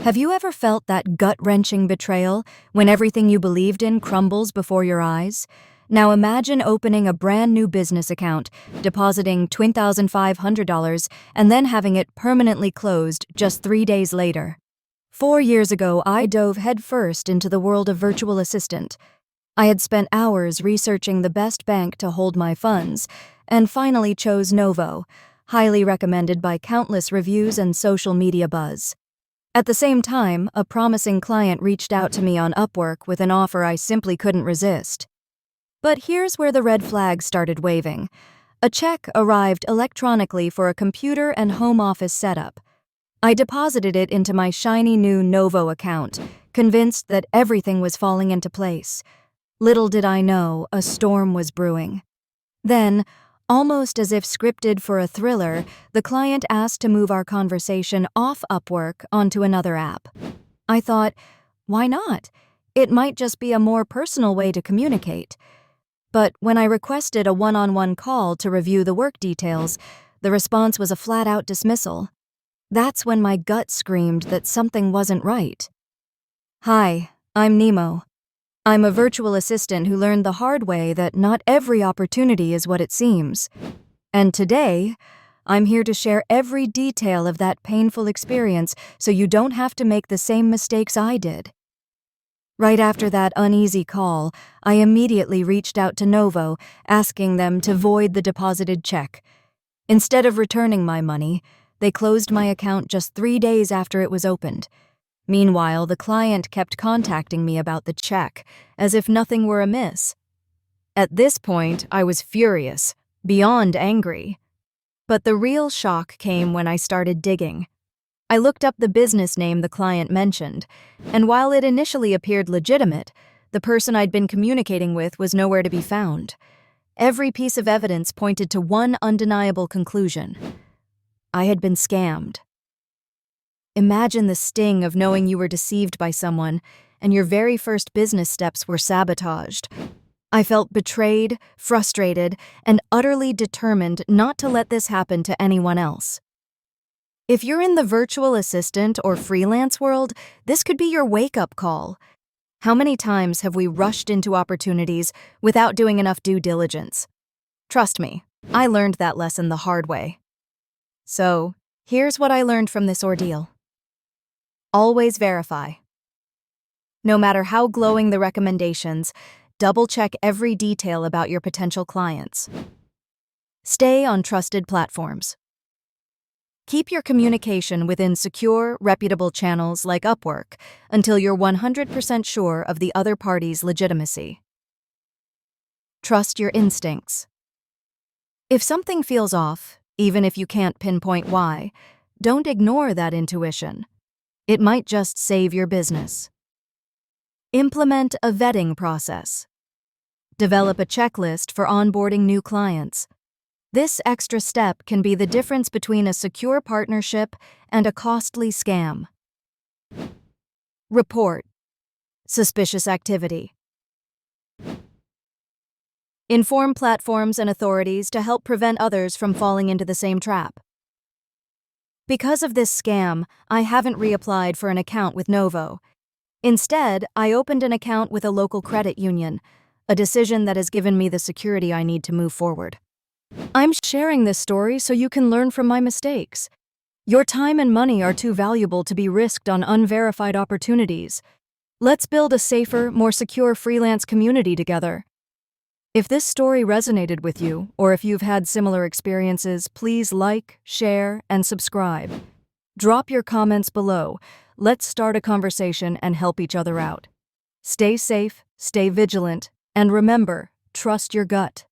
Have you ever felt that gut-wrenching betrayal when everything you believed in crumbles before your eyes? Now imagine opening a brand new business account, depositing $20,500, and then having it permanently closed just 3 days later. 4 years ago, I dove headfirst into the world of virtual assistant. I had spent hours researching the best bank to hold my funds, and finally chose Novo, highly recommended by countless reviews and social media buzz. At the same time, a promising client reached out to me on Upwork with an offer I simply couldn't resist. But here's where the red flags started waving. A check arrived electronically for a computer and home office setup. I deposited it into my shiny new Novo account, convinced that everything was falling into place. Little did I know, a storm was brewing. Then, almost as if scripted for a thriller, the client asked to move our conversation off Upwork onto another app. I thought, why not? It might just be a more personal way to communicate. But when I requested a one-on-one call to review the work details, the response was a flat-out dismissal. That's when my gut screamed that something wasn't right. Hi, I'm Nemo. I'm a virtual assistant who learned the hard way that not every opportunity is what it seems. And today, I'm here to share every detail of that painful experience so you don't have to make the same mistakes I did. Right after that uneasy call, I immediately reached out to Novo, asking them to void the deposited check. Instead of returning my money, they closed my account just 3 days after it was opened. Meanwhile, the client kept contacting me about the check, as if nothing were amiss. At this point, I was furious, beyond angry. But the real shock came when I started digging. I looked up the business name the client mentioned, and while it initially appeared legitimate, the person I'd been communicating with was nowhere to be found. Every piece of evidence pointed to one undeniable conclusion. I had been scammed. Imagine the sting of knowing you were deceived by someone, and your very first business steps were sabotaged. I felt betrayed, frustrated, and utterly determined not to let this happen to anyone else. If you're in the virtual assistant or freelance world, this could be your wake-up call. How many times have we rushed into opportunities without doing enough due diligence? Trust me, I learned that lesson the hard way. So, here's what I learned from this ordeal. Always verify. No matter how glowing the recommendations, double-check every detail about your potential clients. Stay on trusted platforms. Keep your communication within secure, reputable channels like Upwork until you're 100% sure of the other party's legitimacy. Trust your instincts. If something feels off, even if you can't pinpoint why, don't ignore that intuition. It might just save your business. Implement a vetting process. Develop a checklist for onboarding new clients. This extra step can be the difference between a secure partnership and a costly scam. Report suspicious activity. Inform platforms and authorities to help prevent others from falling into the same trap. Because of this scam, I haven't reapplied for an account with Novo. Instead, I opened an account with a local credit union, a decision that has given me the security I need to move forward. I'm sharing this story so you can learn from my mistakes. Your time and money are too valuable to be risked on unverified opportunities. Let's build a safer, more secure freelance community together. If this story resonated with you, or if you've had similar experiences, please like, share, and subscribe. Drop your comments below. Let's start a conversation and help each other out. Stay safe, stay vigilant, and remember, trust your gut.